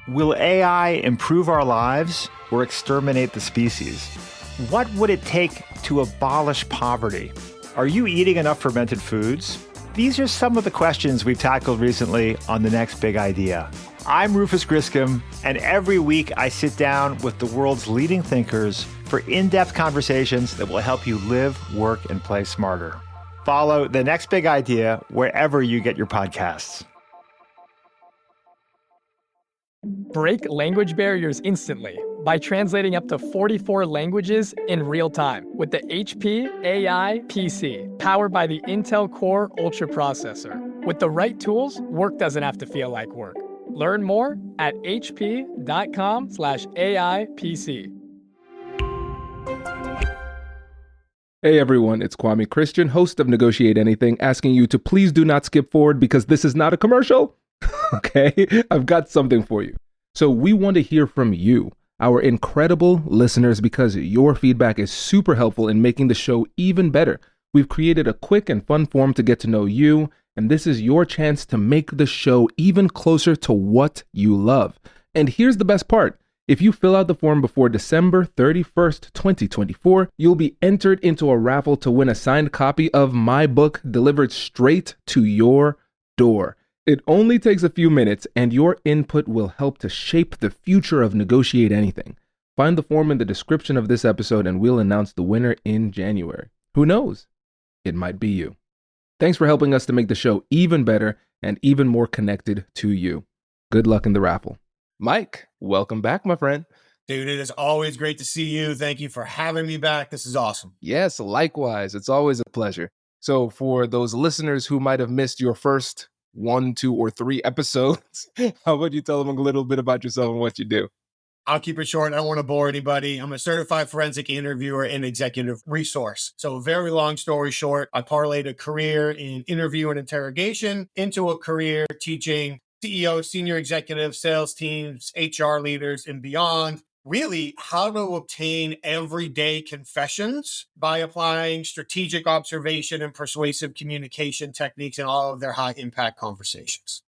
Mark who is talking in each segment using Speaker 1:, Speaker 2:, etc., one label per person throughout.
Speaker 1: Will AI improve our lives or exterminate the species? What would it take to abolish poverty? Are you eating enough fermented foods? These are some of the questions we've tackled recently on The Next Big Idea. I'm Rufus Griscom, and every week I sit down with the world's leading thinkers for in-depth conversations that will help you live, work, and play smarter. Follow The Next Big Idea wherever you get your podcasts.
Speaker 2: Break language barriers instantly by translating up to 44 languages in real time with the HP AI PC, powered by the Intel Core Ultra processor. With the right tools, work doesn't have to feel like work. Learn more at hp.com/AI PC.
Speaker 3: Hey everyone, it's Kwame Christian, host of Negotiate Anything, asking you to please do not skip forward because this is not a commercial. Okay, I've got something for you. So we want to hear from you, our incredible listeners, because your feedback is super helpful in making the show even better. We've created a quick and fun form to get to know you, and this is your chance to make the show even closer to what you love. And here's the best part. If you fill out the form before December 31st, 2024, you'll be entered into a raffle to win a signed copy of my book delivered straight to your door. It only takes a few minutes, and your input will help to shape the future of Negotiate Anything. Find the form in the description of this episode, and we'll announce the winner in January. Who knows? It might be you. Thanks for helping us to make the show even better and even more connected to you. Good luck in the raffle. Mike, welcome back, my friend.
Speaker 4: Dude, it is always great to see you. Thank you for having me back. This is awesome.
Speaker 3: Yes, likewise. It's always a pleasure. So for those listeners who might have missed your first 1, 2, or 3 episodes, how about you tell them a little bit about yourself and what you do?
Speaker 4: I'll keep it short. I don't want to bore anybody. I'm a certified forensic interviewer and executive resource. So very long story short, I parlayed a career in interview and interrogation into a career teaching CEOs, senior executives, sales teams, HR leaders, and beyond, really how to obtain everyday confessions by applying strategic observation and persuasive communication techniques in all of their high impact conversations.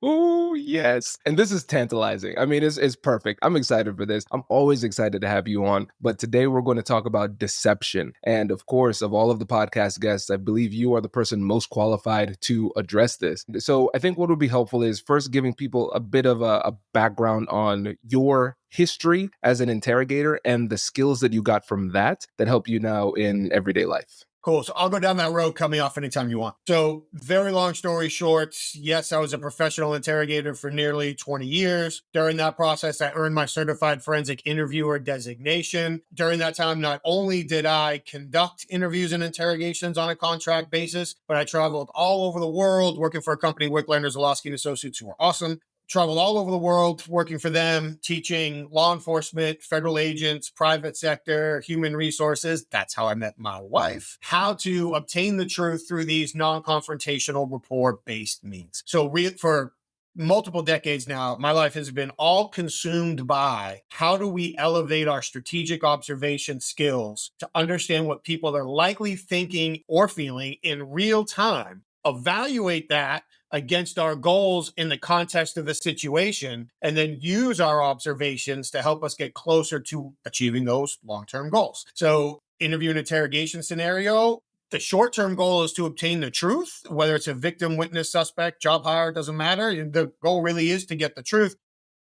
Speaker 3: Oh, yes. And this is tantalizing. I mean, it's perfect. I'm excited for this. I'm always excited to have you on. But today we're going to talk about deception. And of course, of all of the podcast guests, I believe you are the person most qualified to address this. So I think what would be helpful is first giving people a bit of a background on your history as an interrogator and the skills that you got from that help you now in everyday life.
Speaker 4: Cool. So I'll go down that road, cut me off anytime you want. So very long story short, yes, I was a professional interrogator for nearly 20 years. During that process, I earned my certified forensic interviewer designation. During that time, not only did I conduct interviews and interrogations on a contract basis, but I traveled all over the world working for a company, Wicklander, Zalowski and Associates, who were awesome. Traveled all over the world working for them, teaching law enforcement, federal agents, private sector, human resources. That's how I met my wife. How to obtain the truth through these non-confrontational rapport-based means. So for multiple decades now, my life has been all consumed by how do we elevate our strategic observation skills to understand what people are likely thinking or feeling in real time, evaluate that against our goals in the context of the situation, and then use our observations to help us get closer to achieving those long-term goals. So interview and interrogation scenario, the short-term goal is to obtain the truth, whether it's a victim, witness, suspect, job hire, doesn't matter. The goal really is to get the truth,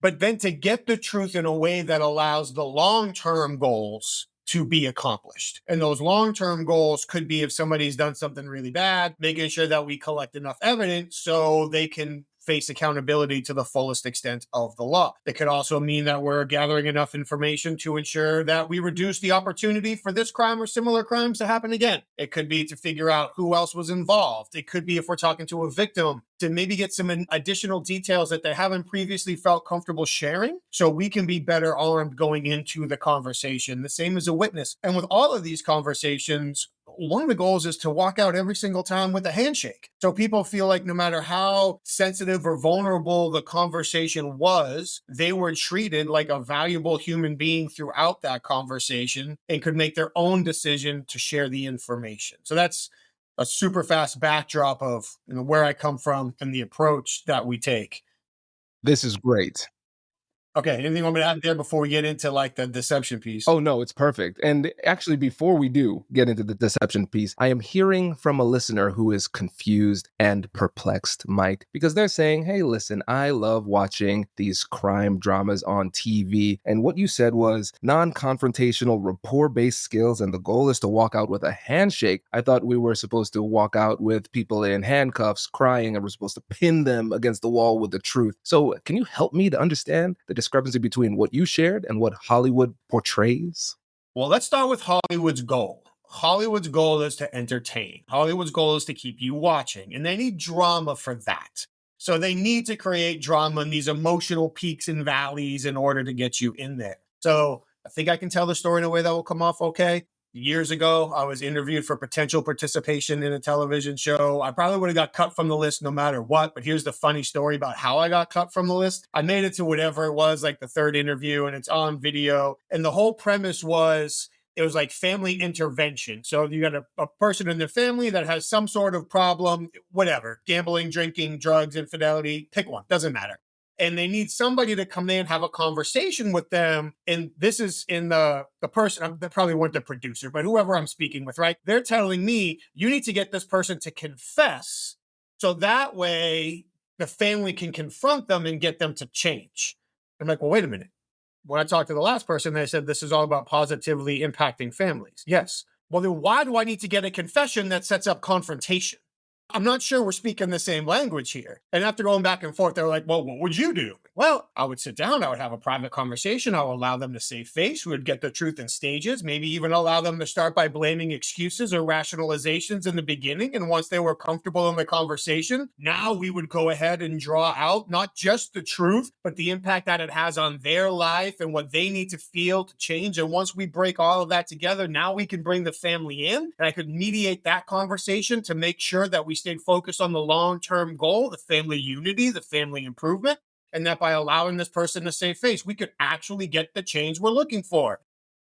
Speaker 4: but then to get the truth in a way that allows the long-term goals to be accomplished. And those long-term goals could be if somebody's done something really bad, making sure that we collect enough evidence so they can face accountability to the fullest extent of the law. It could also mean that we're gathering enough information to ensure that we reduce the opportunity for this crime or similar crimes to happen again. It could be to figure out who else was involved. It could be if we're talking to a victim to maybe get some additional details that they haven't previously felt comfortable sharing so we can be better armed going into the conversation. The same as a witness. And with all of these conversations, one of the goals is to walk out every single time with a handshake. So people feel like no matter how sensitive or vulnerable the conversation was, they were treated like a valuable human being throughout that conversation and could make their own decision to share the information. So that's a super fast backdrop of where I come from and the approach that we take.
Speaker 3: This is great.
Speaker 4: Okay, anything you want me to add there before we get into like the deception piece?
Speaker 3: Oh, no, it's perfect. And actually, before we do get into the deception piece, I am hearing from a listener who is confused and perplexed, Mike, because they're saying, hey, listen, I love watching these crime dramas on TV. And what you said was non-confrontational, rapport-based skills, and the goal is to walk out with a handshake. I thought we were supposed to walk out with people in handcuffs, crying, and we're supposed to pin them against the wall with the truth. So can you help me to understand the discrepancy between what you shared and what Hollywood portrays?
Speaker 4: Well, let's start with Hollywood's goal. Hollywood's goal is to entertain. Hollywood's goal is to keep you watching, and they need drama for that. So they need to create drama and these emotional peaks and valleys in order to get you in there. So I think I can tell the story in a way that will come off okay. Years ago, I was interviewed for potential participation in a television show. I probably would have got cut from the list no matter what, but here's the funny story about how I got cut from the list. I made it to whatever it was, like the third interview, and it's on video. And the whole premise was, it was like family intervention. So you got a person in their family that has some sort of problem, whatever, gambling, drinking, drugs, infidelity, pick one, doesn't matter. And they need somebody to come in, have a conversation with them. And this is in the person, they probably weren't the producer, but whoever I'm speaking with, right? They're telling me, you need to get this person to confess. So that way the family can confront them and get them to change. I'm like, well, wait a minute. When I talked to the last person, they said, this is all about positively impacting families. Yes. Well, then why do I need to get a confession that sets up confrontation? I'm not sure we're speaking the same language here. And after going back and forth, they're like, well, what would you do? Well, I would sit down. I would have a private conversation. I would allow them to save face. We would get the truth in stages, maybe even allow them to start by blaming excuses or rationalizations in the beginning. And once they were comfortable in the conversation, now we would go ahead and draw out not just the truth, but the impact that it has on their life and what they need to feel to change. And once we break all of that together, now we can bring the family in, and I could mediate that conversation to make sure that we stayed focused on the long-term goal, the family unity, the family improvement. And that by allowing this person to save face, we could actually get the change we're looking for.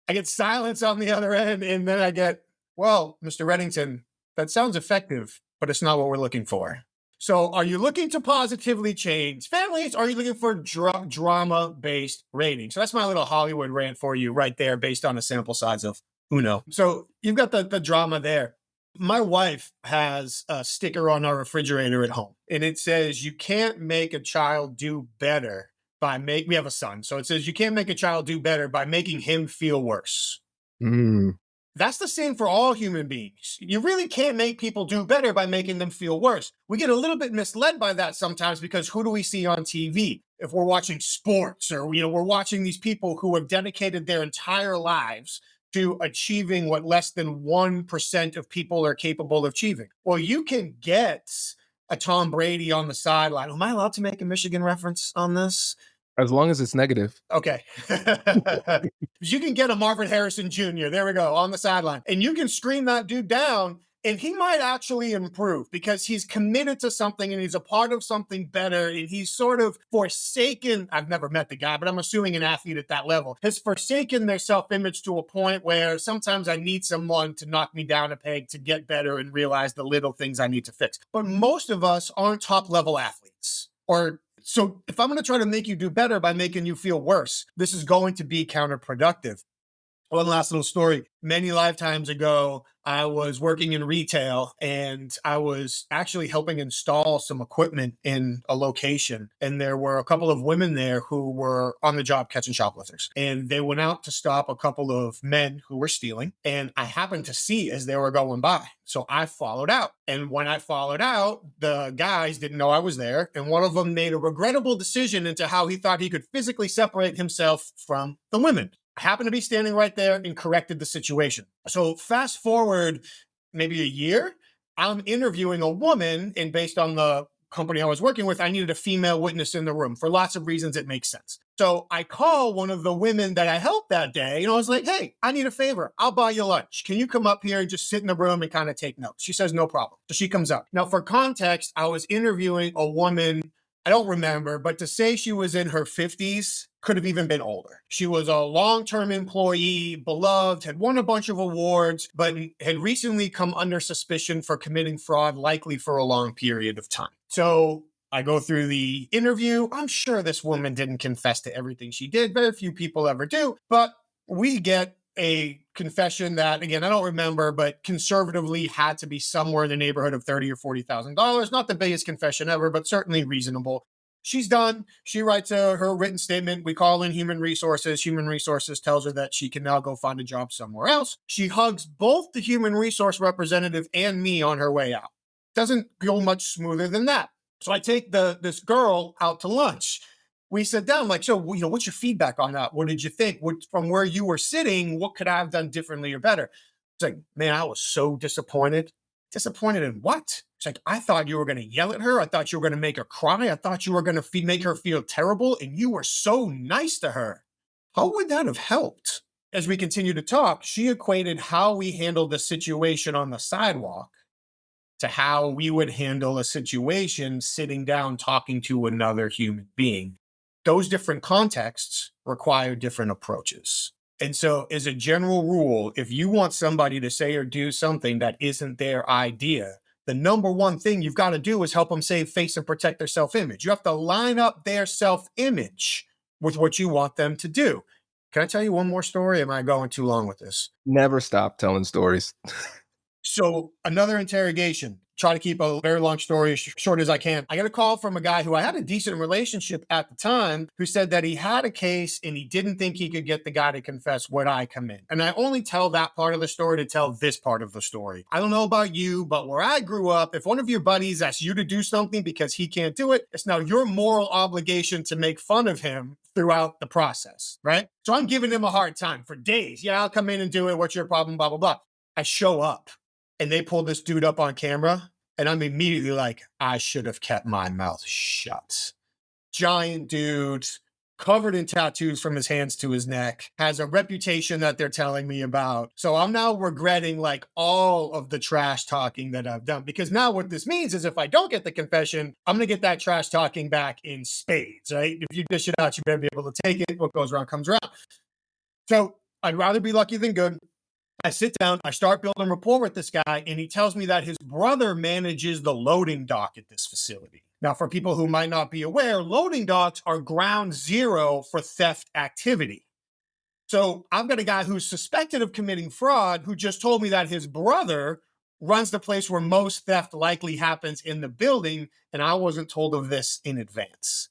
Speaker 4: I get silence on the other end, and then I get, well, Mr. Reddington, that sounds effective, but it's not what we're looking for. So are you looking to positively change families, or are you looking for drama-based ratings? So that's my little Hollywood rant for you right there, based on a sample size of Uno. So you've got the drama there. My wife has a sticker on our refrigerator at home, and it says, you can't make a child do better we have a son. So it says, you can't make a child do better by making him feel worse. That's the same for all human beings. You really can't make people do better by making them feel worse. We get a little bit misled by that sometimes, because who do we see on TV? If we're watching sports, or, we're watching these people who have dedicated their entire lives to achieving what less than 1% of people are capable of achieving. Well, you can get a Tom Brady on the sideline. Am I allowed to make a Michigan reference on this?
Speaker 3: As long as it's negative.
Speaker 4: Okay. You can get a Marvin Harrison Jr., there we go, on the sideline. And you can scream that dude down, and he might actually improve because he's committed to something and he's a part of something better. And he's sort of forsaken, I've never met the guy, but I'm assuming an athlete at that level has forsaken their self-image to a point where sometimes I need someone to knock me down a peg to get better and realize the little things I need to fix. But most of us aren't top-level athletes. So if I'm going to try to make you do better by making you feel worse, this is going to be counterproductive. One last little story. Many lifetimes ago, I was working in retail, and I was actually helping install some equipment in a location. And there were a couple of women there who were on the job catching shoplifters. And they went out to stop a couple of men who were stealing. And I happened to see as they were going by. So I followed out. And when I followed out, the guys didn't know I was there. And one of them made a regrettable decision into how he thought he could physically separate himself from the women. I happened to be standing right there and corrected the situation. So fast forward maybe a year, I'm interviewing a woman, and based on the company I was working with, I needed a female witness in the room. For lots of reasons, it makes sense. So I call one of the women that I helped that day, and I was like, hey, I need a favor. I'll buy you lunch. Can you come up here and just sit in the room and kind of take notes? She says, no problem. So she comes up. Now, for context, I was interviewing a woman, I don't remember, but to say she was in her 50s could have even been older. She was a long-term employee, beloved, had won a bunch of awards, but had recently come under suspicion for committing fraud, likely for a long period of time. So I go through the interview. I'm sure this woman didn't confess to everything she did. Very few people ever do. But we get a confession that, again, I don't remember, but conservatively had to be somewhere in the neighborhood of $30,000 or $40,000. Not the biggest confession ever, but certainly reasonable. She's done. She writes her written statement. We call in human resources. Human resources tells her that she can now go find a job somewhere else. She hugs both the human resource representative and me on her way out. Doesn't go much smoother than that. So I take this girl out to lunch. We sit down, like, so, what's your feedback on that? What did you think? From where you were sitting, what could I have done differently or better? It's like, man, I was so disappointed. Disappointed in what? It's like, I thought you were going to yell at her. I thought you were going to make her cry. I thought you were going to make her feel terrible. And you were so nice to her. How would that have helped? As we continue to talk, she equated how we handled the situation on the sidewalk to how we would handle a situation sitting down talking to another human being. Those different contexts require different approaches. And so, as a general rule, if you want somebody to say or do something that isn't their idea, the number one thing you've got to do is help them save face and protect their self-image. You have to line up their self-image with what you want them to do. Can I tell you one more story? Am I going too long with this?
Speaker 3: Never stop telling stories.
Speaker 4: So another interrogation, try to keep a very long story as short as I can. I got a call from a guy who I had a decent relationship at the time, who said that he had a case and he didn't think he could get the guy to confess when I come in. And I only tell that part of the story to tell this part of the story. I don't know about you, but where I grew up, if one of your buddies asks you to do something because he can't do it, it's now your moral obligation to make fun of him throughout the process, right? So I'm giving him a hard time for days. Yeah, I'll come in and do it. What's your problem? Blah, blah, blah. I show up. And they pull this dude up on camera, and I'm immediately like, I should have kept my mouth shut. Giant dude, covered in tattoos from his hands to his neck, has a reputation that they're telling me about. So I'm now regretting like all of the trash talking that I've done, because now what this means is if I don't get the confession, I'm going to get that trash talking back in spades, right? If you dish it out, you better be able to take it. What goes around comes around. So I'd rather be lucky than good. I sit down, I start building rapport with this guy, and he tells me that his brother manages the loading dock at this facility. Now, for people who might not be aware, loading docks are ground zero for theft activity. So I've got a guy who's suspected of committing fraud who just told me that his brother runs the place where most theft likely happens in the building, and I wasn't told of this in advance.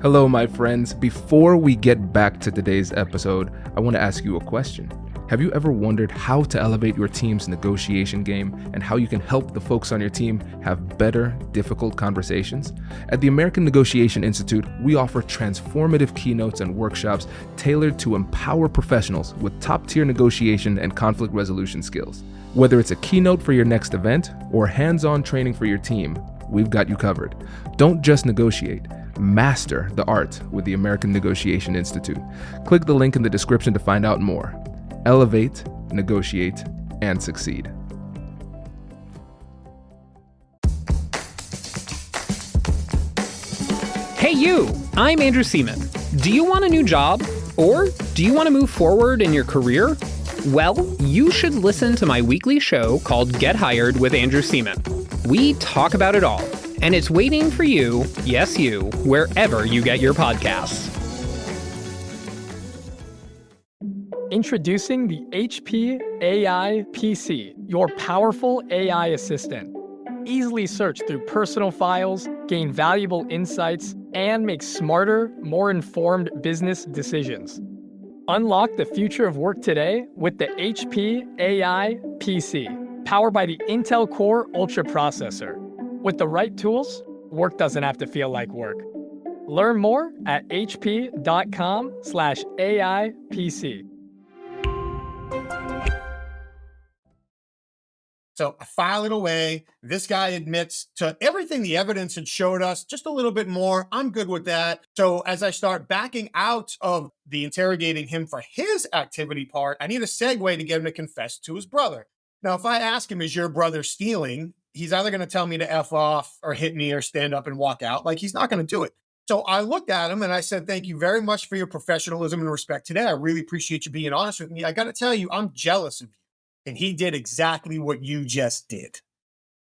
Speaker 3: Hello, my friends. Before we get back to today's episode, I want to ask you a question. Have you ever wondered how to elevate your team's negotiation game and how you can help the folks on your team have better, difficult conversations? At the American Negotiation Institute, we offer transformative keynotes and workshops tailored to empower professionals with top-tier negotiation and conflict resolution skills. Whether it's a keynote for your next event or hands-on training for your team, we've got you covered. Don't just negotiate. Master the art with the American Negotiation Institute. Click the link in the description to find out more. Elevate, negotiate, and succeed.
Speaker 5: Hey you, I'm Andrew Seaman. Do you want a new job? Or do you want to move forward in your career? Well, you should listen to my weekly show called Get Hired with Andrew Seaman. We talk about it all. And it's waiting for you, yes you, wherever you get your podcasts.
Speaker 2: Introducing the HP AI PC, your powerful AI assistant. Easily search through personal files, gain valuable insights, and make smarter, more informed business decisions. Unlock the future of work today with the HP AI PC, powered by the Intel Core Ultra processor. With the right tools, work doesn't have to feel like work. Learn more at hp.com/AIPC.
Speaker 4: So I file it away. This guy admits to everything the evidence had showed us, just a little bit more. I'm good with that. So as I start backing out of the interrogating him for his activity part, I need a segue to get him to confess to his brother. Now, if I ask him, is your brother stealing? He's either going to tell me to F off or hit me or stand up and walk out. Like, he's not going to do it. So I looked at him and I said, thank you very much for your professionalism and respect today. I really appreciate you being honest with me. I got to tell you, I'm jealous of you. And he did exactly what you just did.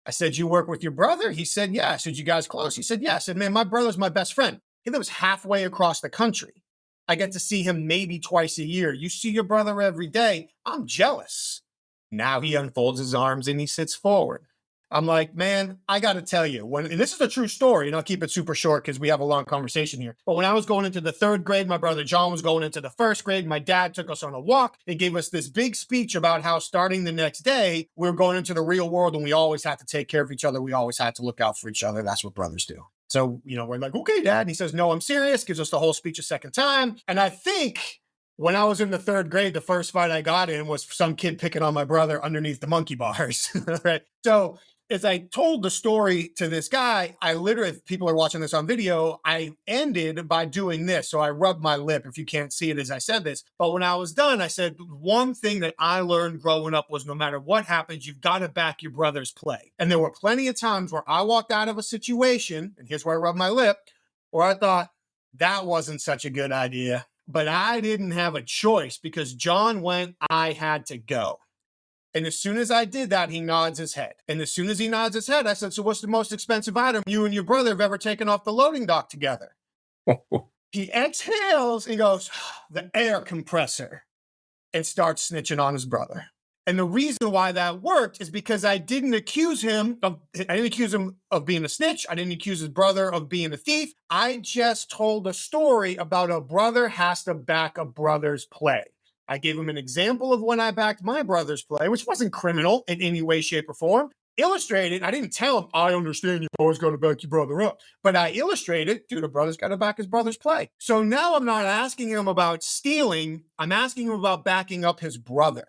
Speaker 4: I said, you work with your brother? He said, yeah. I said, you guys close? He said, yeah. I said, man, my brother's my best friend. He lives halfway across the country. I get to see him maybe twice a year. You see your brother every day. I'm jealous. Now he unfolds his arms and he sits forward. I'm like, man, I got to tell you, and this is a true story, and I'll keep it super short because we have a long conversation here. But when I was going into the 3rd grade, my brother John was going into the 1st grade. My dad took us on a walk and gave us this big speech about how starting the next day, we were going into the real world and we always had to take care of each other. We always had to look out for each other. That's what brothers do. So, we're like, okay, Dad. And he says, no, I'm serious. Gives us the whole speech a second time. And I think when I was in the 3rd grade, the first fight I got in was some kid picking on my brother underneath the monkey bars. Right. So as I told the story to this guy, I literally, if people are watching this on video, I ended by doing this. So I rubbed my lip, if you can't see it as I said this. But when I was done, I said, one thing that I learned growing up was no matter what happens, you've got to back your brother's play. And there were plenty of times where I walked out of a situation, and here's where I rubbed my lip, where I thought, that wasn't such a good idea. But I didn't have a choice because John went, I had to go. And as soon as I did that, he nods his head. And as soon as he nods his head, I said, so what's the most expensive item you and your brother have ever taken off the loading dock together? He exhales and goes, the air compressor, and starts snitching on his brother. And the reason why that worked is because I didn't accuse him of being a snitch. I didn't accuse his brother of being a thief. I just told a story about a brother has to back a brother's play. I gave him an example of when I backed my brother's play, which wasn't criminal in any way, shape, or form. Illustrated, I didn't tell him, I understand you've always got to back your brother up. But I illustrated, dude, a brother's got to back his brother's play. So now I'm not asking him about stealing. I'm asking him about backing up his brother.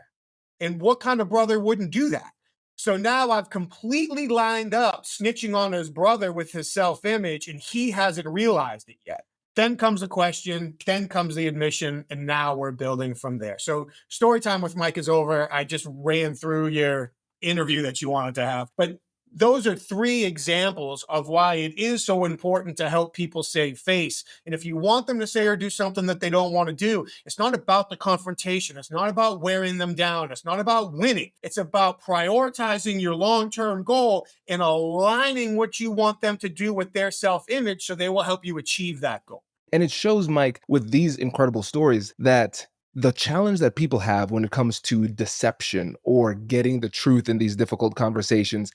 Speaker 4: And what kind of brother wouldn't do that? So now I've completely lined up snitching on his brother with his self-image, and he hasn't realized it yet. Then comes the question, then comes the admission, and now we're building from there. So story time with Mike is over. I just ran through your interview that you wanted to have. But those are 3 examples of why it is so important to help people save face. And if you want them to say or do something that they don't want to do, it's not about the confrontation. It's not about wearing them down. It's not about winning. It's about prioritizing your long-term goal and aligning what you want them to do with their self-image so they will help you achieve that goal.
Speaker 3: And it shows, Mike, with these incredible stories that the challenge that people have when it comes to deception or getting the truth in these difficult conversations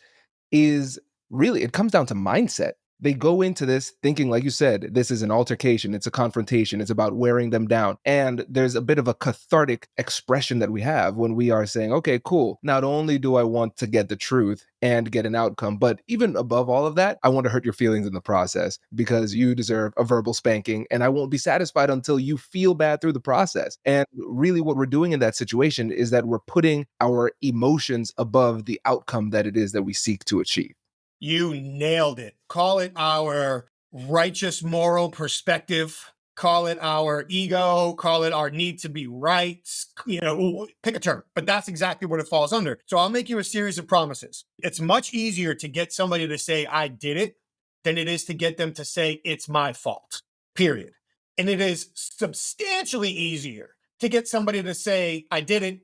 Speaker 3: is really, it comes down to mindset. They go into this thinking, like you said, this is an altercation, it's a confrontation, it's about wearing them down. And there's a bit of a cathartic expression that we have when we are saying, okay, cool, not only do I want to get the truth and get an outcome, but even above all of that, I want to hurt your feelings in the process because you deserve a verbal spanking, and I won't be satisfied until you feel bad through the process. And really what we're doing in that situation is that we're putting our emotions above the outcome that it is that we seek to achieve.
Speaker 4: You nailed it. Call it our righteous moral perspective. Call it our ego. Call it our need to be right. Pick a term. But that's exactly what it falls under. So I'll make you a series of promises. It's much easier to get somebody to say, I did it, than it is to get them to say, it's my fault, period. And it is substantially easier to get somebody to say, I did it,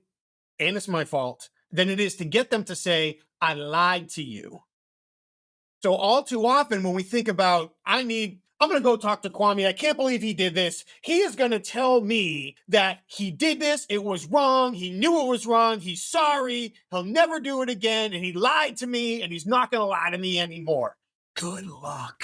Speaker 4: and it's my fault, than it is to get them to say, I lied to you. So all too often when we think about, I'm going to go talk to Kwame. I can't believe he did this. He is going to tell me that he did this. It was wrong. He knew it was wrong. He's sorry. He'll never do it again. And he lied to me, and he's not going to lie to me anymore. Good luck.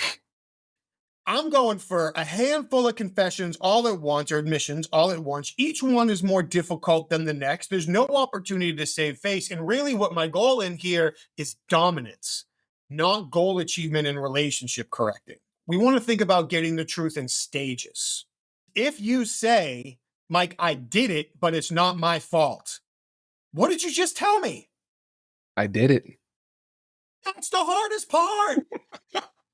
Speaker 4: I'm going for a handful of confessions all at once, or admissions all at once. Each one is more difficult than the next. There's no opportunity to save face. And really what my goal in here is dominance, not goal achievement and relationship correcting. We want to think about getting the truth in stages. If you say, Mike, I did it, but it's not my fault, what did you just tell me?
Speaker 3: I did it.
Speaker 4: That's the hardest part.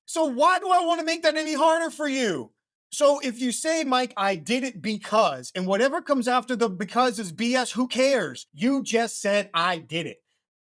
Speaker 4: So why do I want to make that any harder for you? So if you say, Mike, I did it because, and whatever comes after the because is BS, who cares? You just said, I did it.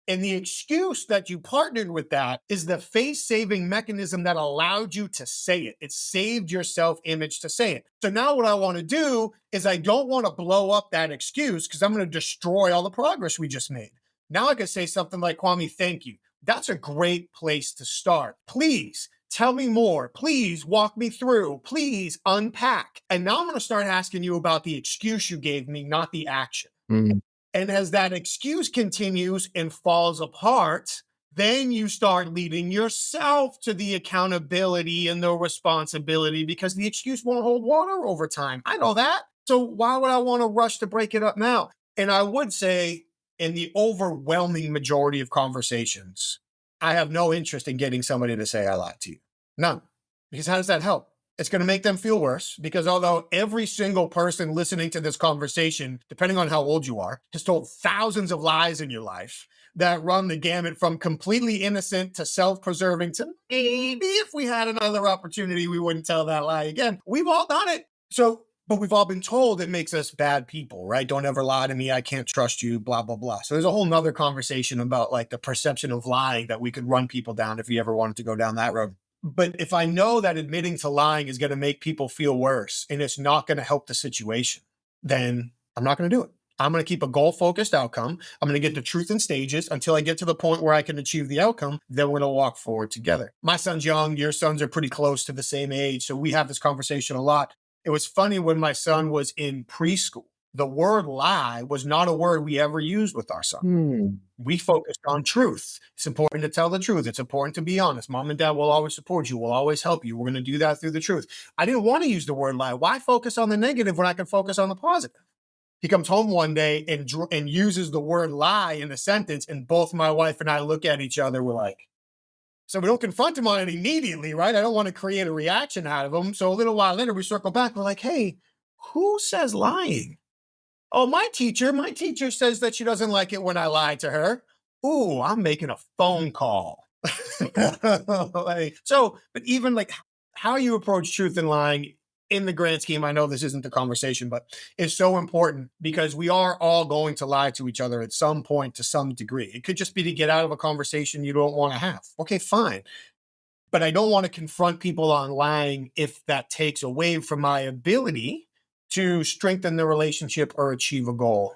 Speaker 4: And the excuse that you partnered with that is the face-saving mechanism that allowed you to say it. It saved your self-image to say it. So now what I want to do is I don't want to blow up that excuse because I'm going to destroy all the progress we just made. Now I can say something like, Kwame, thank you. That's a great place to start. Please tell me more. Please walk me through. Please unpack. And now I'm going to start asking you about the excuse you gave me, not the action. And as that excuse continues and falls apart, then you start leading yourself to the accountability and the responsibility, because the excuse won't hold water over time. I know that. So why would I want to rush to break it up now? And I would say, in the overwhelming majority of conversations, I have no interest in getting somebody to say I lied to you. None. Because how does that help? It's going to make them feel worse, because although every single person listening to this conversation, depending on how old you are, has told thousands of lies in your life that run the gamut from completely innocent to self-preserving to maybe if we had another opportunity, we wouldn't tell that lie again. We've all done it. But we've all been told it makes us bad people, right? Don't ever lie to me. I can't trust you, blah, blah, blah. So there's a whole nother conversation about like the perception of lying that we could run people down if you ever wanted to go down that road. But if I know that admitting to lying is going to make people feel worse and it's not going to help the situation, then I'm not going to do it. I'm going to keep a goal-focused outcome. I'm going to get the truth in stages until I get to the point where I can achieve the outcome. Then we're going to walk forward together. My son's young. Your sons are pretty close to the same age. So we have this conversation a lot. It was funny when my son was in preschool. The word lie was not a word we ever used with our son. We focused on truth. It's important to tell the truth. It's important to be honest. Mom and dad will always support you, will always help you. We're going to do that through the truth. I didn't want to use the word lie. Why focus on the negative when I can focus on the positive? He comes home one day and uses the word lie in a sentence, and both my wife and I look at each other. We're like, so we don't confront him on it immediately, right? I don't want to create a reaction out of him. So a little while later, we circle back. We're like, hey, who says lying? Oh, my teacher. My teacher says that she doesn't like it when I lie to her. Ooh, I'm making a phone call. But even like how you approach truth and lying in the grand scheme, I know this isn't the conversation, but it's so important because we are all going to lie to each other at some point to some degree. It could just be to get out of a conversation you don't want to have. Okay, fine. But I don't want to confront people on lying if that takes away from my ability to strengthen the relationship or achieve a goal.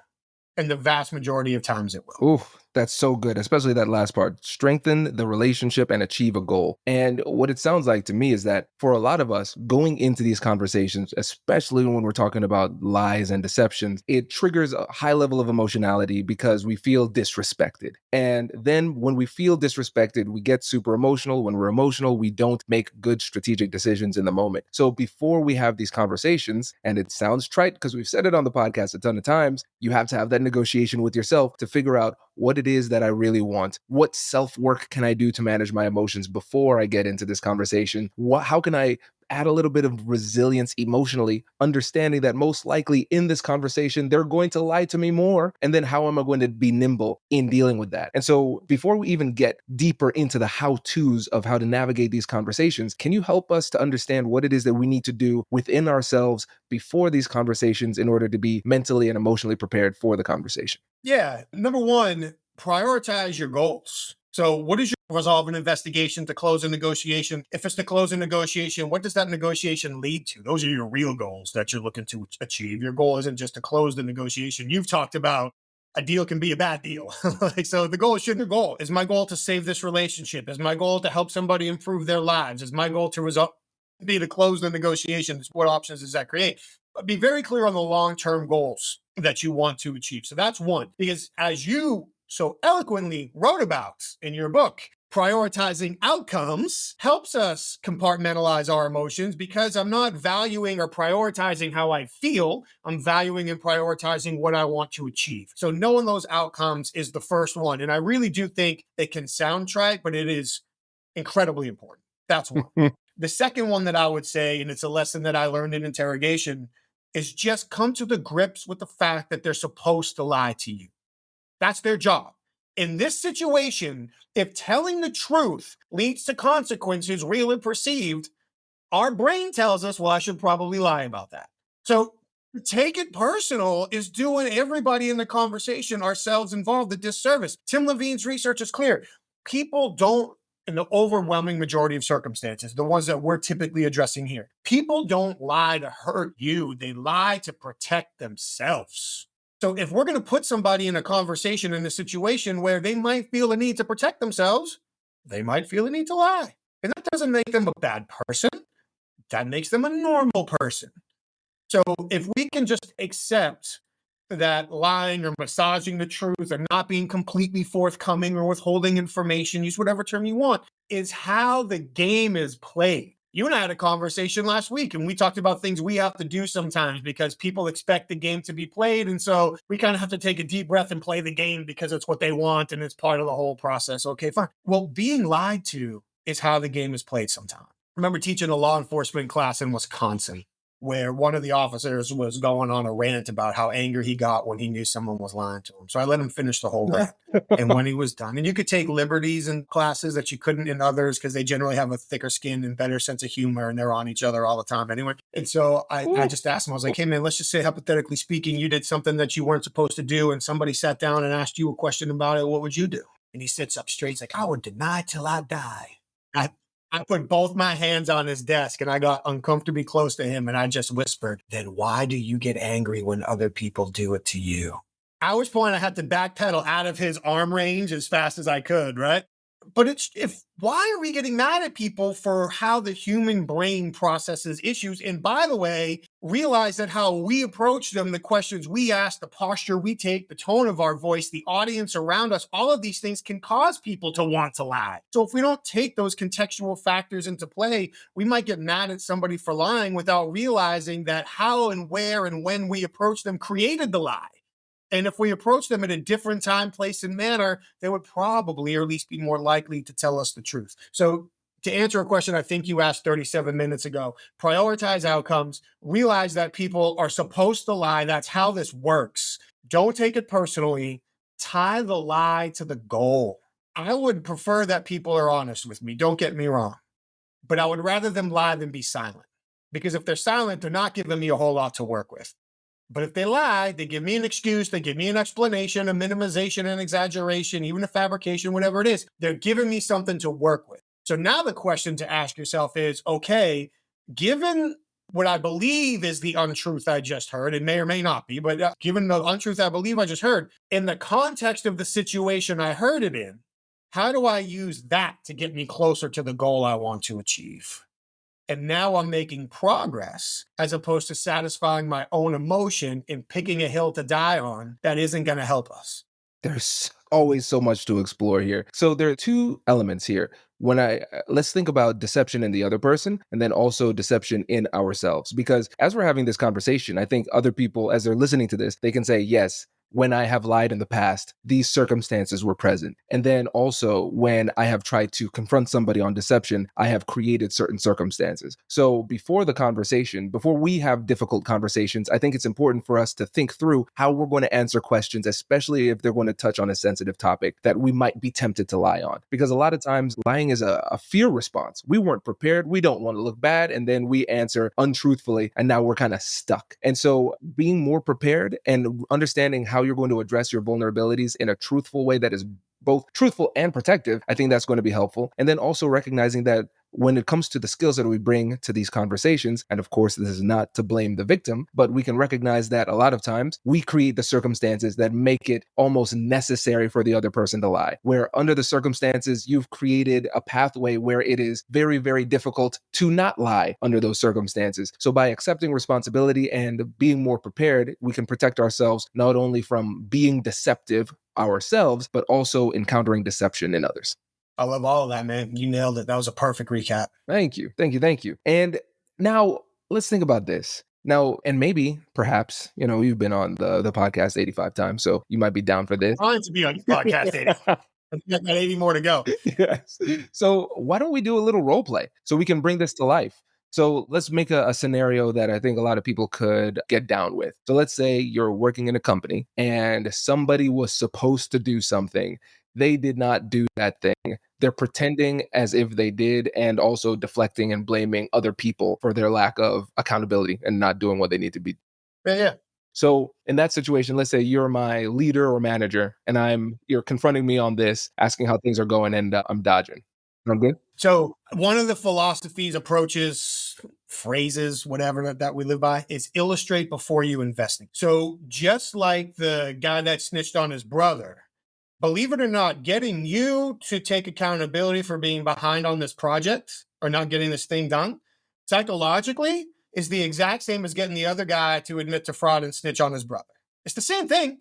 Speaker 4: And the vast majority of times it will.
Speaker 3: Ooh, that's so good, especially that last part. Strengthen the relationship and achieve a goal. And what it sounds like to me is that for a lot of us going into these conversations, especially when we're talking about lies and deceptions, it triggers a high level of emotionality because we feel disrespected. And then when we feel disrespected, we get super emotional. When we're emotional, we don't make good strategic decisions in the moment. So before we have these conversations, and it sounds trite because we've said it on the podcast a ton of times, you have to have that negotiation with yourself to figure out what it is that I really want. What self-work can I do to manage my emotions before I get into this conversation? How can I add a little bit of resilience emotionally, understanding that most likely in this conversation, they're going to lie to me more. And then how am I going to be nimble in dealing with that? And so before we even get deeper into the how-tos of how to navigate these conversations, can you help us to understand what it is that we need to do within ourselves before these conversations in order to be mentally and emotionally prepared for the conversation?
Speaker 4: Yeah. Number one, prioritize your goals. So what is your resolve an investigation to close a negotiation? If it's to close a negotiation, what does that negotiation lead to? Those are your real goals that you're looking to achieve. Your goal isn't just to close the negotiation. You've talked about a deal can be a bad deal. So the goal shouldn't be your goal. Is my goal to save this relationship? Is my goal to help somebody improve their lives? Is my goal to close the negotiations? What options does that create? But be very clear on the long-term goals that you want to achieve. So that's one, because as you so eloquently wrote about in your book, prioritizing outcomes helps us compartmentalize our emotions because I'm not valuing or prioritizing how I feel. I'm valuing and prioritizing what I want to achieve. So knowing those outcomes is the first one. And I really do think it can sound trite, but it is incredibly important. That's one. The second one that I would say, and it's a lesson that I learned in interrogation, is just come to the grips with the fact that they're supposed to lie to you. That's their job. In this situation, if telling the truth leads to consequences real and perceived, our brain tells us, well, I should probably lie about that. So to take it personal is doing everybody in the conversation, ourselves involved, a disservice. Tim Levine's research is clear. People don't, in the overwhelming majority of circumstances, the ones that we're typically addressing here, people don't lie to hurt you. They lie to protect themselves. So if we're going to put somebody in a conversation, in a situation where they might feel a need to protect themselves, they might feel a need to lie. And that doesn't make them a bad person. That makes them a normal person. So if we can just accept that lying or massaging the truth or not being completely forthcoming or withholding information, use whatever term you want, is how the game is played. You and I had a conversation last week and we talked about things we have to do sometimes because people expect the game to be played. And so we kind of have to take a deep breath and play the game because it's what they want and it's part of the whole process. Okay, fine. Well, being lied to is how the game is played sometimes. I remember teaching a law enforcement class in Wisconsin, where one of the officers was going on a rant about how angry he got when he knew someone was lying to him. So I let him finish the whole rant. And when he was done, and you could take liberties in classes that you couldn't in others because they generally have a thicker skin and better sense of humor and they're on each other all the time anyway. And so I just asked him, I was like, hey man, let's just say hypothetically speaking, you did something that you weren't supposed to do and somebody sat down and asked you a question about it. What would you do? And he sits up straight. He's like, I would deny till I die. I put both my hands on his desk and I got uncomfortably close to him and I just whispered, then why do you get angry when other people do it to you? At which point I had to backpedal out of his arm range as fast as I could, right? But why are we getting mad at people for how the human brain processes issues? And by the way, realize that how we approach them, the questions we ask, the posture we take, the tone of our voice, the audience around us, all of these things can cause people to want to lie. So if we don't take those contextual factors into play, we might get mad at somebody for lying without realizing that how and where and when we approach them created the lie. And if we approach them at a different time, place, and manner, they would probably, or at least be more likely to tell us the truth. So to answer a question I think you asked 37 minutes ago, prioritize outcomes, realize that people are supposed to lie. That's how this works. Don't take it personally. Tie the lie to the goal. I would prefer that people are honest with me. Don't get me wrong. But I would rather them lie than be silent. Because if they're silent, they're not giving me a whole lot to work with. But if they lie, they give me an excuse, they give me an explanation, a minimization, an exaggeration, even a fabrication, whatever it is. They're giving me something to work with. So now the question to ask yourself is, okay, given what I believe is the untruth I just heard, it may or may not be, but given the untruth I believe I just heard, in the context of the situation I heard it in, how do I use that to get me closer to the goal I want to achieve? And now I'm making progress as opposed to satisfying my own emotion and picking a hill to die on that isn't going to help us.
Speaker 3: There's always so much to explore here. So there are two elements here. Let's think about deception in the other person and then also deception in ourselves. Because as we're having this conversation, I think other people, as they're listening to this, they can say, yes, when I have lied in the past, these circumstances were present. And then also when I have tried to confront somebody on deception, I have created certain circumstances. So before the conversation, before we have difficult conversations, I think it's important for us to think through how we're going to answer questions, especially if they're going to touch on a sensitive topic that we might be tempted to lie on. Because a lot of times lying is a fear response. We weren't prepared. We don't want to look bad. And then we answer untruthfully. And now we're kind of stuck. And so being more prepared and understanding how you're going to address your vulnerabilities in a truthful way that is both truthful and protective, I think that's going to be helpful. And then also recognizing that when it comes to the skills that we bring to these conversations, and of course, this is not to blame the victim, but we can recognize that a lot of times we create the circumstances that make it almost necessary for the other person to lie, where under the circumstances, you've created a pathway where it is very, very difficult to not lie under those circumstances. So by accepting responsibility and being more prepared, we can protect ourselves not only from being deceptive ourselves, but also encountering deception in others.
Speaker 4: I love all of that, man. You nailed it. That was a perfect recap.
Speaker 3: Thank you. Thank you. Thank you. And now let's think about this. Now, and maybe, perhaps, you've been on the podcast 85 times, so you might be down for this.
Speaker 4: I'm trying to be on your podcast, 80. I've got 80 more to go.
Speaker 3: Yes. So why don't we do a little role play so we can bring this to life? So let's make a scenario that I think a lot of people could get down with. So let's say you're working in a company and somebody was supposed to do something. They did not do that thing. They're pretending as if they did and also deflecting and blaming other people for their lack of accountability and not doing what they need to be.
Speaker 4: Yeah.
Speaker 3: So in that situation, let's say you're my leader or manager and you're confronting me on this, asking how things are going, and I'm dodging. I'm good?
Speaker 4: So one of the philosophies, approaches phrases, whatever that we live by, is illustrate before you investing. So just like the guy that snitched on his brother, believe it or not, getting you to take accountability for being behind on this project or not getting this thing done, psychologically, is the exact same as getting the other guy to admit to fraud and snitch on his brother. It's the same thing.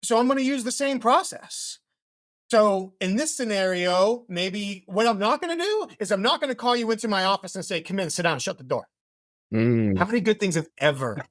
Speaker 4: So I'm going to use the same process. So in this scenario, maybe what I'm not going to do is I'm not going to call you into my office and say, come in, sit down, shut the door. How many good things have ever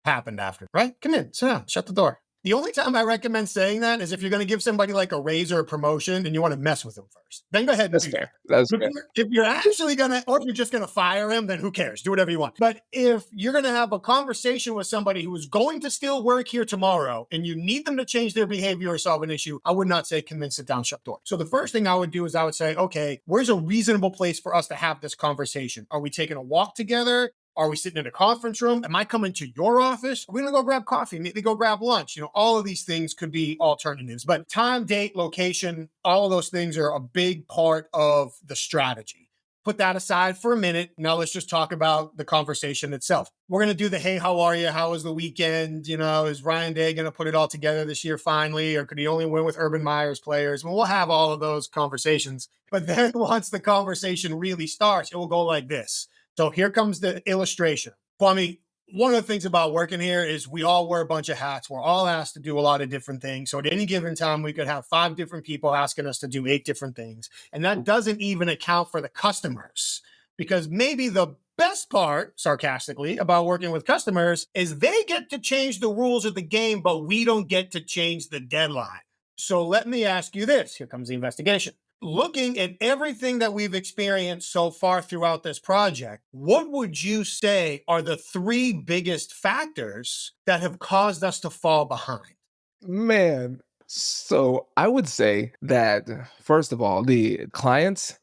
Speaker 4: happened after, right? Come in, sit down, shut the door. The only time I recommend saying that is if you're going to give somebody like a raise or a promotion and you want to mess with them first. Then go ahead and do that.
Speaker 3: That's fair.
Speaker 4: If you're actually going to, or if you're just going to fire him, then who cares? Do whatever you want. But if you're going to have a conversation with somebody who is going to still work here tomorrow and you need them to change their behavior or solve an issue, I would not say, come in, sit down, shut the door. So the first thing I would do is I would say, okay, where's a reasonable place for us to have this conversation? Are we taking a walk together? Are we sitting in a conference room? Am I coming to your office? Are we going to go grab coffee? Maybe go grab lunch? All of these things could be alternatives, but time, date, location, all of those things are a big part of the strategy. Put that aside for a minute. Now let's just talk about the conversation itself. We're going to do the, hey, how are you? How was the weekend? Is Ryan Day going to put it all together this year finally? Or could he only win with Urban Meyer's players? Well, we'll have all of those conversations. But then once the conversation really starts, it will go like this. So here comes the illustration. Kwame, one of the things about working here is we all wear a bunch of hats. We're all asked to do a lot of different things. So at any given time, we could have 5 different people asking us to do 8 different things. And that doesn't even account for the customers, because maybe the best part, sarcastically, about working with customers is they get to change the rules of the game, but we don't get to change the deadline. So let me ask you this. Here comes the investigation. Looking at everything that we've experienced so far throughout this project, what would you say are the 3 biggest factors that have caused us to fall behind?
Speaker 3: Man, so I would say that, first of all, the clients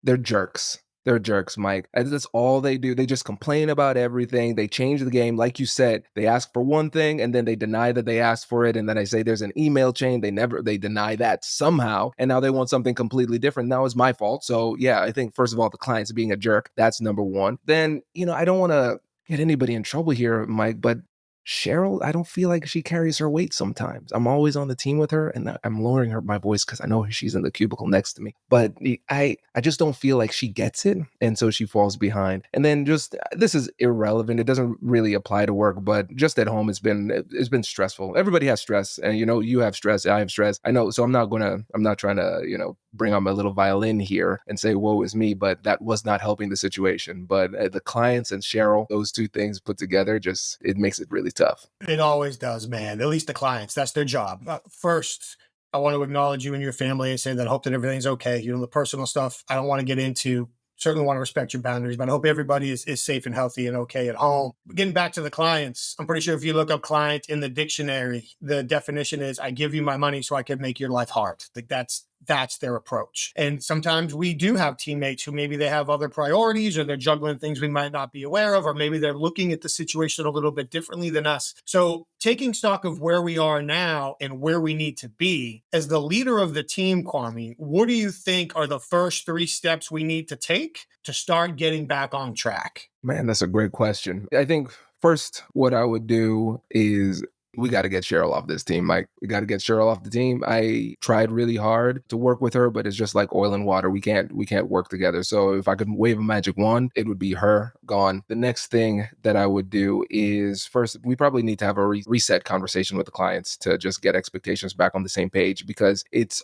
Speaker 3: they're jerks. They're jerks, Mike. That's all they do. They just complain about everything. They change the game. Like you said, they ask for one thing and then they deny that they asked for it. And then I say there's an email chain. They deny that somehow. And now they want something completely different. Now it's my fault. So yeah, I think first of all, the client's being a jerk. That's number one. Then, I don't want to get anybody in trouble here, Mike, but Cheryl, I don't feel like she carries her weight sometimes. I'm always on the team with her and I'm lowering my voice because I know she's in the cubicle next to me. But I just don't feel like she gets it. And so she falls behind. And then this is irrelevant. It doesn't really apply to work, but just at home, it's been stressful. Everybody has stress and, you have stress. I have stress. I know. So I'm not trying to, bring on my little violin here and say, woe is me, but that was not helping the situation. But the clients and Cheryl, those 2 things put together, it makes it really tough.
Speaker 4: It always does, man. At least the clients, that's their job. First, I want to acknowledge you and your family and say that I hope that everything's okay. The personal stuff, I don't want to get into. Certainly want to respect your boundaries, but I hope everybody is safe and healthy and okay at home. Getting back to the clients, I'm pretty sure if you look up client in the dictionary, the definition is, I give you my money so I can make your life hard. Like that's their approach. And sometimes we do have teammates who maybe they have other priorities or they're juggling things we might not be aware of, or maybe they're looking at the situation a little bit differently than us. So taking stock of where we are now and where we need to be, as the leader of the team, Kwame, what do you think are the first 3 steps we need to take to start getting back on track?
Speaker 3: Man, that's a great question. I think first, what I would do is we got to get Cheryl off this team, Mike. We got to get Cheryl off the team. I tried really hard to work with her, but it's just like oil and water. We can't work together. So if I could wave a magic wand, it would be her gone. The next thing that I would do is first, we probably need to have a reset conversation with the clients to just get expectations back on the same page, because it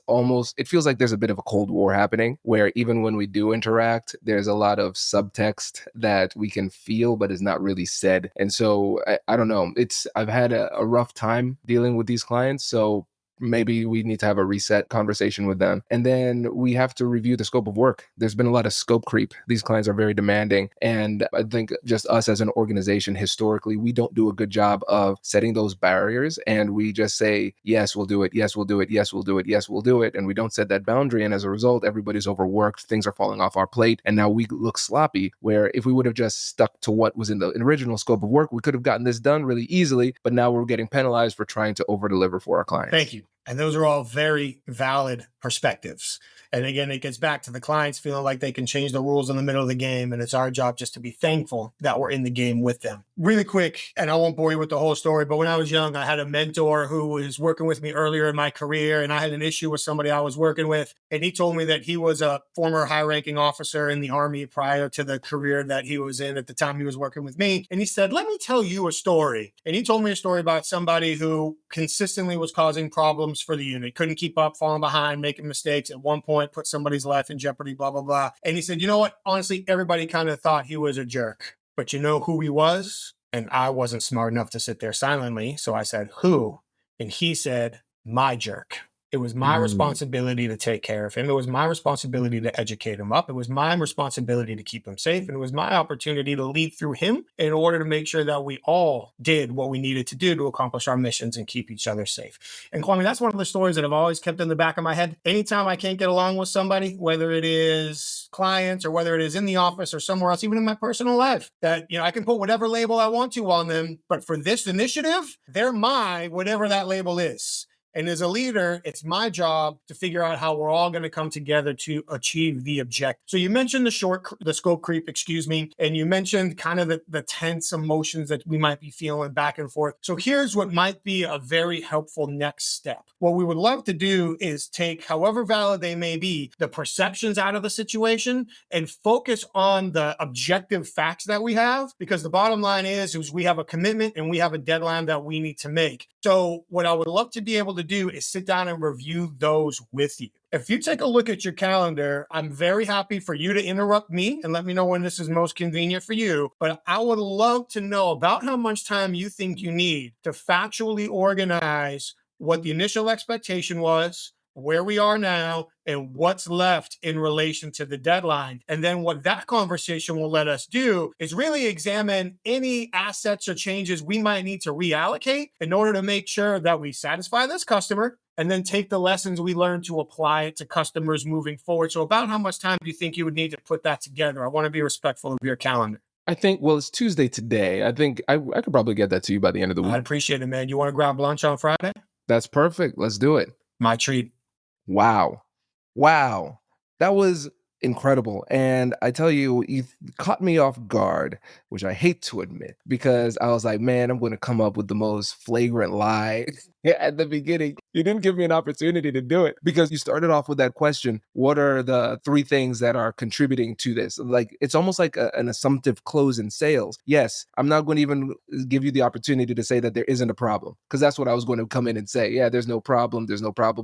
Speaker 3: feels like there's a bit of a Cold War happening where even when we do interact, there's a lot of subtext that we can feel, but is not really said. And so I don't know. I've had a rough time dealing with these clients. So maybe we need to have a reset conversation with them. And then we have to review the scope of work. There's been a lot of scope creep. These clients are very demanding. And I think just us as an organization, historically, we don't do a good job of setting those barriers. And we just say, yes, we'll do it. Yes, we'll do it. Yes, we'll do it. Yes, we'll do it. And we don't set that boundary. And as a result, everybody's overworked. Things are falling off our plate. And now we look sloppy, where if we would have just stuck to what was in the original scope of work, we could have gotten this done really easily. But now we're getting penalized for trying to over deliver for our clients.
Speaker 4: Thank you. And those are all very valid perspectives. And again, it gets back to the clients feeling like they can change the rules in the middle of the game. And it's our job just to be thankful that we're in the game with them. Really quick, and I won't bore you with the whole story, but when I was young, I had a mentor who was working with me earlier in my career, and I had an issue with somebody I was working with. And he told me that he was a former high-ranking officer in the Army prior to the career that he was in at the time he was working with me. And he said, let me tell you a story. And he told me a story about somebody who consistently was causing problems for the unit, couldn't keep up, falling behind, making mistakes. At one point, put somebody's life in jeopardy, blah, blah, blah. And he said, you know what? Honestly, everybody kind of thought he was a jerk. But you know who he was? And I wasn't smart enough to sit there silently. So I said, who? And he said, my jerk. It was my responsibility to take care of him. It was my responsibility to educate him up. It was my responsibility to keep him safe. And it was my opportunity to lead through him in order to make sure that we all did what we needed to do to accomplish our missions and keep each other safe. And Kwame, that's one of the stories that I've always kept in the back of my head. Anytime I can't get along with somebody, whether it is clients or whether it is in the office or somewhere else, even in my personal life, that, I can put whatever label I want to on them. But for this initiative, they're my whatever that label is. And as a leader, it's my job to figure out how we're all going to come together to achieve the objective. So you mentioned the scope creep, and you mentioned kind of the tense emotions that we might be feeling back and forth. So here's what might be a very helpful next step. What we would love to do is take, however valid they may be, the perceptions out of the situation and focus on the objective facts that we have, because the bottom line is we have a commitment and we have a deadline that we need to make. So what I would love to be able to do is sit down and review those with you. If you take a look at your calendar, I'm very happy for you to interrupt me and let me know when this is most convenient for you. But I would love to know about how much time you think you need to factually organize what the initial expectation was, where we are now, and what's left in relation to the deadline. And then what that conversation will let us do is really examine any assets or changes we might need to reallocate in order to make sure that we satisfy this customer and then take the lessons we learned to apply it to customers moving forward. So about how much time do you think you would need to put that together? I want to be respectful of your calendar.
Speaker 3: I think, well, it's Tuesday today. I think I could probably get that to you by the end of the week.
Speaker 4: I'd appreciate it, man. You want to grab lunch on Friday?
Speaker 3: That's perfect. Let's do it.
Speaker 4: My treat.
Speaker 3: Wow. That was incredible. And I tell you, you caught me off guard, which I hate to admit, because I was like, man, I'm going to come up with the most flagrant lie at the beginning. You didn't give me an opportunity to do it because you started off with that question. What are the 3 things that are contributing to this? Like, it's almost like an assumptive close in sales. Yes, I'm not going to even give you the opportunity to say that there isn't a problem, because that's what I was going to come in and say. Yeah, there's no problem.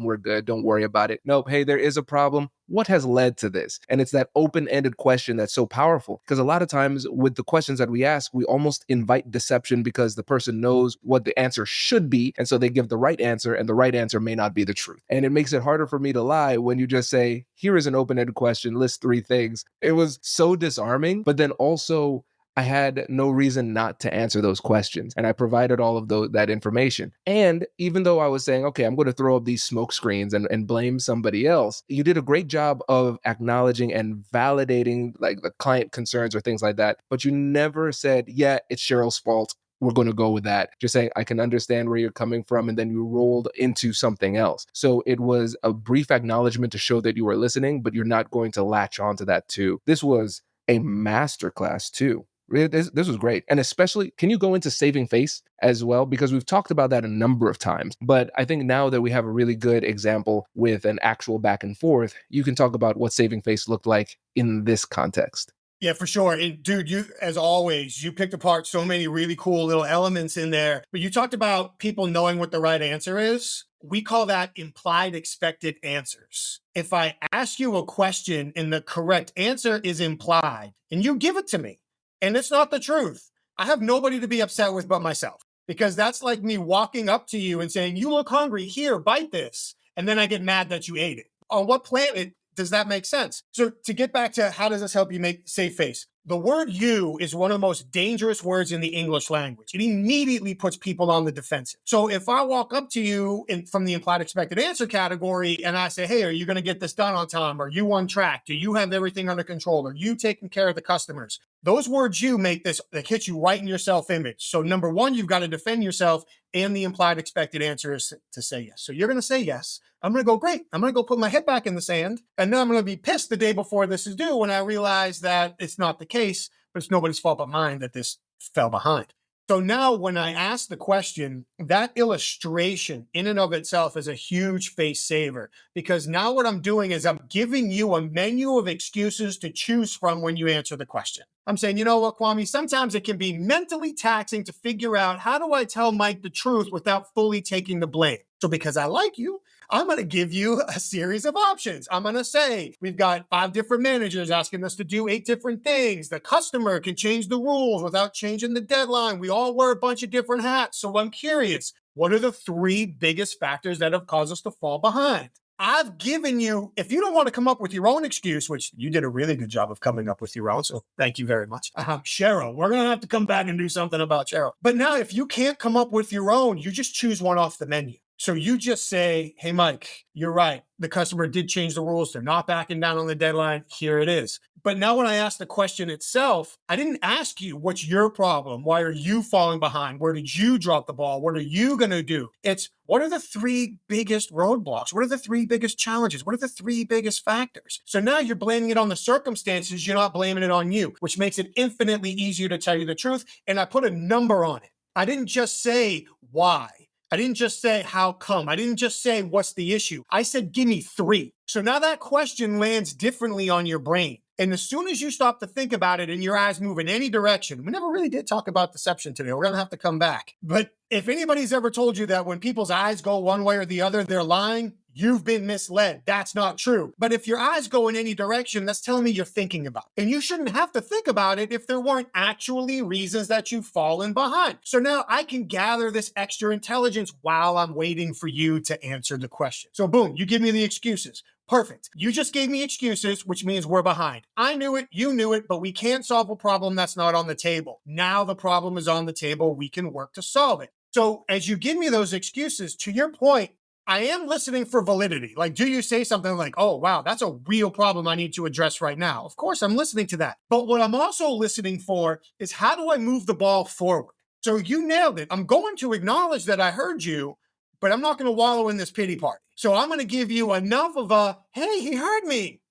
Speaker 3: We're good. Don't worry about it. Nope. Hey, there is a problem. What has led to this? And it's that open-ended question that's so powerful, because a lot of times with the questions that we ask, we almost invite deception because the person knows what the answer should be. And so they give the right answer, and the right answer may not be the truth. And it makes it harder for me to lie when you just say, here is an open-ended question, list 3 things. It was so disarming, but then also I had no reason not to answer those questions. And I provided all of that information. And even though I was saying, okay, I'm going to throw up these smoke screens and blame somebody else, you did a great job of acknowledging and validating like the client concerns or things like that. But you never said, yeah, it's Cheryl's fault. We're going to go with that. Just saying, I can understand where you're coming from. And then you rolled into something else. So it was a brief acknowledgement to show that you were listening, but you're not going to latch onto that too. This was a masterclass too. This was great. And especially, can you go into saving face as well? Because we've talked about that a number of times. But I think now that we have a really good example with an actual back and forth, you can talk about what saving face looked like in this context.
Speaker 4: Yeah, for sure. And dude, you, as always, you picked apart so many really cool little elements in there. But you talked about people knowing what the right answer is. We call that implied expected answers. If I ask you a question and the correct answer is implied, and you give it to me, and it's not the truth, I have nobody to be upset with but myself. Because that's like me walking up to you and saying, you look hungry, here, bite this. And then I get mad that you ate it. On what planet does that make sense? So to get back to how does this help you make save face? The word you is one of the most dangerous words in the English language. It immediately puts people on the defensive. So if I walk up to you from the implied expected answer category and I say, hey, are you going to get this done on time? Are you on track? Do you have everything under control? Are you taking care of the customers? Those words you make this, that hits you right in your self-image. So number one, you've got to defend yourself, and the implied expected answer is to say yes. So you're going to say yes. I'm going to go, great. I'm going to go put my head back in the sand. And then I'm going to be pissed the day before this is due when I realize that it's not the case, but it's nobody's fault but mine that this fell behind. So now when I ask the question, that illustration in and of itself is a huge face saver, because now what I'm doing is I'm giving you a menu of excuses to choose from when you answer the question. I'm saying, you know what, Kwame, sometimes it can be mentally taxing to figure out, how do I tell Mike the truth without fully taking the blame? So because I like you, I'm going to give you a series of options. I'm going to say, we've got 5 different managers asking us to do 8 different things. The customer can change the rules without changing the deadline. We all wear a bunch of different hats. So I'm curious, what are the 3 biggest factors that have caused us to fall behind? I've given you, if you don't want to come up with your own excuse, which you did a really good job of coming up with your own, so thank you very much. Cheryl, we're going to have to come back and do something about Cheryl. But now if you can't come up with your own, you just choose one off the menu. So you just say, hey, Mike, you're right. The customer did change the rules. They're not backing down on the deadline. Here it is. But now when I ask the question itself, I didn't ask you, what's your problem? Why are you falling behind? Where did you drop the ball? What are you going to do? It's, what are the 3 biggest roadblocks? What are the 3 biggest challenges? What are the 3 biggest factors? So now you're blaming it on the circumstances. You're not blaming it on you, which makes it infinitely easier to tell you the truth. And I put a number on it. I didn't just say why. I didn't just say, how come? I didn't just say, what's the issue? I said, give me 3. So now that question lands differently on your brain. And as soon as you stop to think about it and your eyes move in any direction, we never really did talk about deception today. We're going to have to come back. But if anybody's ever told you that when people's eyes go one way or the other, they're lying, you've been misled. That's not true. But if your eyes go in any direction, that's telling me you're thinking about it. And you shouldn't have to think about it if there weren't actually reasons that you've fallen behind. So now I can gather this extra intelligence while I'm waiting for you to answer the question. So boom, you give me the excuses. Perfect. You just gave me excuses, which means we're behind. I knew it, you knew it, but we can't solve a problem that's not on the table. Now the problem is on the table. We can work to solve it. So as you give me those excuses, to your point, I am listening for validity. Like, do you say something like, oh, wow, that's a real problem I need to address right now? Of course, I'm listening to that. But what I'm also listening for is, how do I move the ball forward? So you nailed it. I'm going to acknowledge that I heard you, but I'm not going to wallow in this pity party. So I'm going to give you enough of a, hey, he heard me.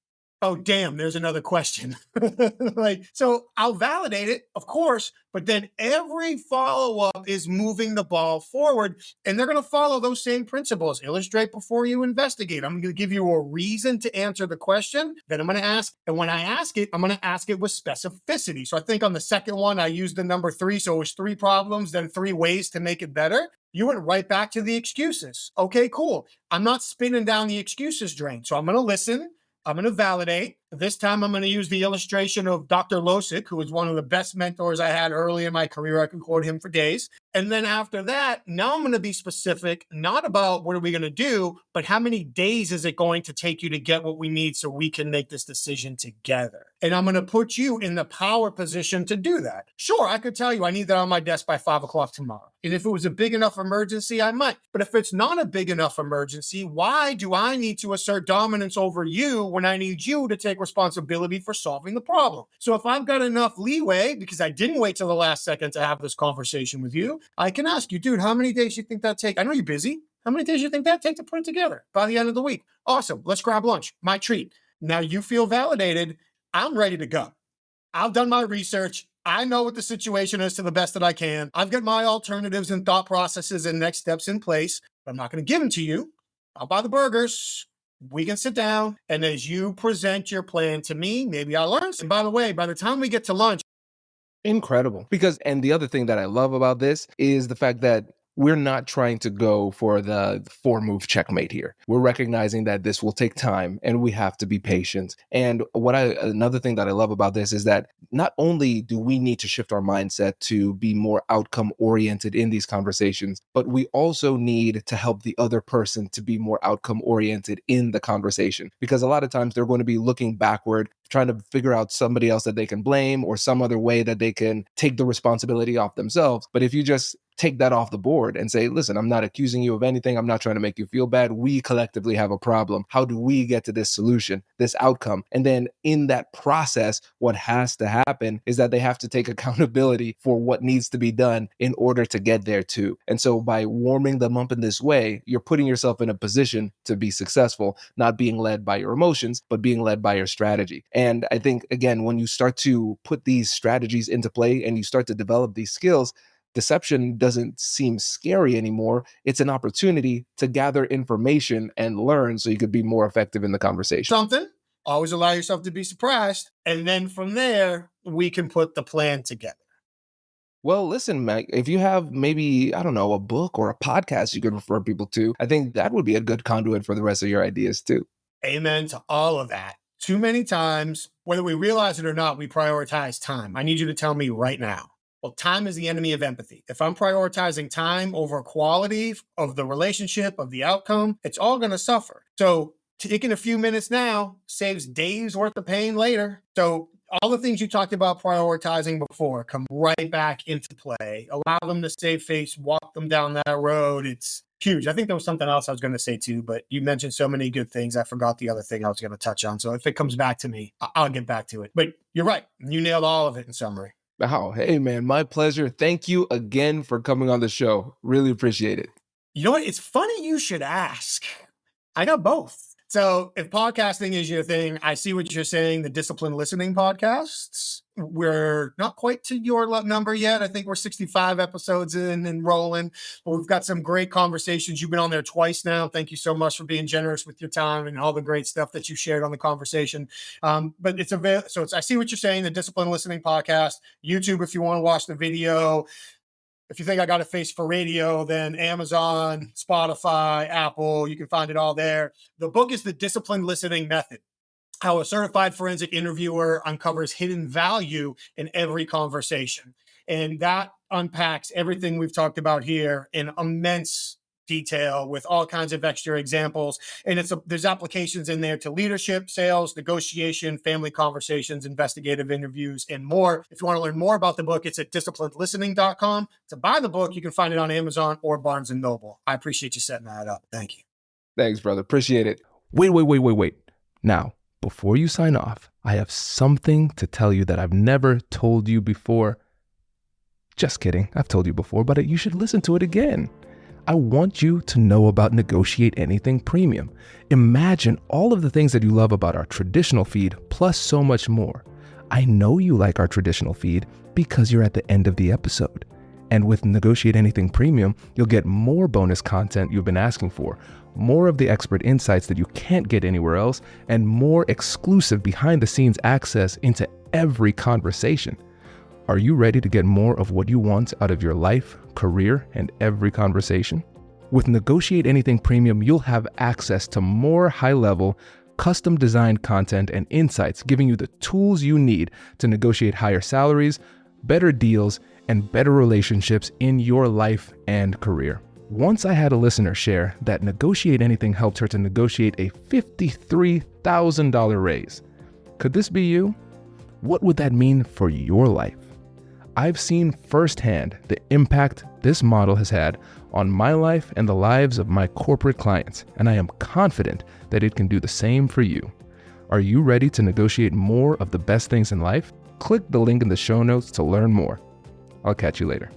Speaker 4: Oh, damn, there's another question. So I'll validate it, of course, but then every follow-up is moving the ball forward, and they're going to follow those same principles. Illustrate before you investigate. I'm going to give you a reason to answer the question, then I'm going to ask, and when I ask it, I'm going to ask it with specificity. So I think on the second one, I used the number 3, so it was 3 problems, then 3 ways to make it better. You went right back to the excuses. Okay, cool. I'm not spinning down the excuses drain, so I'm going to listen. I'm going to validate. This time I'm going to use the illustration of Dr. Losick, who was one of the best mentors I had early in my career. I could quote him for days. And then after that, now I'm going to be specific, not about what are we going to do, but how many days is it going to take you to get what we need so we can make this decision together? And I'm going to put you in the power position to do that. Sure, I could tell you I need that on my desk by 5 o'clock tomorrow. And if it was a big enough emergency, I might. But if it's not a big enough emergency, why do I need to assert dominance over you when I need you to take responsibility for solving the problem? So if I've got enough leeway, because I didn't wait till the last second to have this conversation with you, I can ask you, dude, how many days do you think that take? I know you're busy. How many days do you think that take to put it together by the end of the week? Awesome. Let's grab lunch. My treat. Now you feel validated. I'm ready to go. I've done my research. I know what the situation is to the best that I can. I've got my alternatives and thought processes and next steps in place, but I'm not going to give them to you. I'll buy the burgers. We can sit down. And as you present your plan to me, maybe I'll learn. And by the way, by the time we get to lunch,
Speaker 3: Incredible. Because, and the other thing that I love about this is the fact that we're not trying to go for the 4-move checkmate here. We're recognizing that this will take time and we have to be patient. And another thing that I love about this is that not only do we need to shift our mindset to be more outcome oriented in these conversations, but we also need to help the other person to be more outcome oriented in the conversation. Because a lot of times they're going to be looking backward, trying to figure out somebody else that they can blame or some other way that they can take the responsibility off themselves. But if you just take that off the board and say, listen, I'm not accusing you of anything. I'm not trying to make you feel bad. We collectively have a problem. How do we get to this solution, this outcome? And then in that process, what has to happen is that they have to take accountability for what needs to be done in order to get there too. And so by warming them up in this way, you're putting yourself in a position to be successful, not being led by your emotions, but being led by your strategy. And I think, again, when you start to put these strategies into play and you start to develop these skills, deception doesn't seem scary anymore. It's an opportunity to gather information and learn so you could be more effective in the conversation.
Speaker 4: Something. Always allow yourself to be surprised. And then from there, we can put the plan together.
Speaker 3: Well, listen, Mike, if you have maybe, I don't know, a book or a podcast you could refer people to, I think that would be a good conduit for the rest of your ideas too.
Speaker 4: Amen to all of that. Too many times, whether we realize it or not, we prioritize time. I need you to tell me right now. Well, time is the enemy of empathy. If I'm prioritizing time over quality of the relationship, of the outcome, it's all going to suffer. So taking a few minutes now saves days worth of pain later. So all the things you talked about prioritizing before come right back into play. Allow them to save face, walk them down that road. It's huge. I think there was something else I was going to say too, but you mentioned so many good things. I forgot the other thing I was going to touch on. So if it comes back to me, I'll get back to it. But you're right. You nailed all of it in summary.
Speaker 3: Oh, hey, man, my pleasure. Thank you again for coming on the show. Really appreciate it.
Speaker 4: You know what? It's funny you should ask. I got both. So if podcasting is your thing, I see what you're saying, the disciplined listening podcasts. We're not quite to your number yet. I think we're 65 episodes in and rolling. But we've got some great conversations. You've been on there twice now. Thank you so much for being generous with your time and all the great stuff that you shared on the conversation. But it's available. So I see what you're saying, the disciplined listening podcast, YouTube if you want to watch the video. If you think I got a face for radio, then Amazon, Spotify, Apple, you can find it all there. The book is The Disciplined Listening Method, how a certified forensic interviewer uncovers hidden value in every conversation. And that unpacks everything we've talked about here in immense detail with all kinds of extra examples. And there's applications in there to leadership, sales, negotiation, family conversations, investigative interviews, and more. If you want to learn more about the book, it's at disciplinedlistening.com. To buy the book, you can find it on Amazon or Barnes & Noble. I appreciate you setting that up. Thank you.
Speaker 3: Thanks, brother. Appreciate it. Wait. Now, before you sign off, I have something to tell you that I've never told you before. Just kidding. I've told you before, but you should listen to it again. I want you to know about Negotiate Anything Premium. Imagine all of the things that you love about our traditional feed, plus so much more. I know you like our traditional feed because you're at the end of the episode. And with Negotiate Anything Premium, you'll get more bonus content you've been asking for, more of the expert insights that you can't get anywhere else, and more exclusive behind-the-scenes access into every conversation. Are you ready to get more of what you want out of your life, career, and every conversation? With Negotiate Anything Premium, you'll have access to more high-level, custom-designed content and insights, giving you the tools you need to negotiate higher salaries, better deals, and better relationships in your life and career. Once I had a listener share that Negotiate Anything helped her to negotiate a $53,000 raise. Could this be you? What would that mean for your life? I've seen firsthand the impact this model has had on my life and the lives of my corporate clients, and I am confident that it can do the same for you. Are you ready to negotiate more of the best things in life? Click the link in the show notes to learn more. I'll catch you later.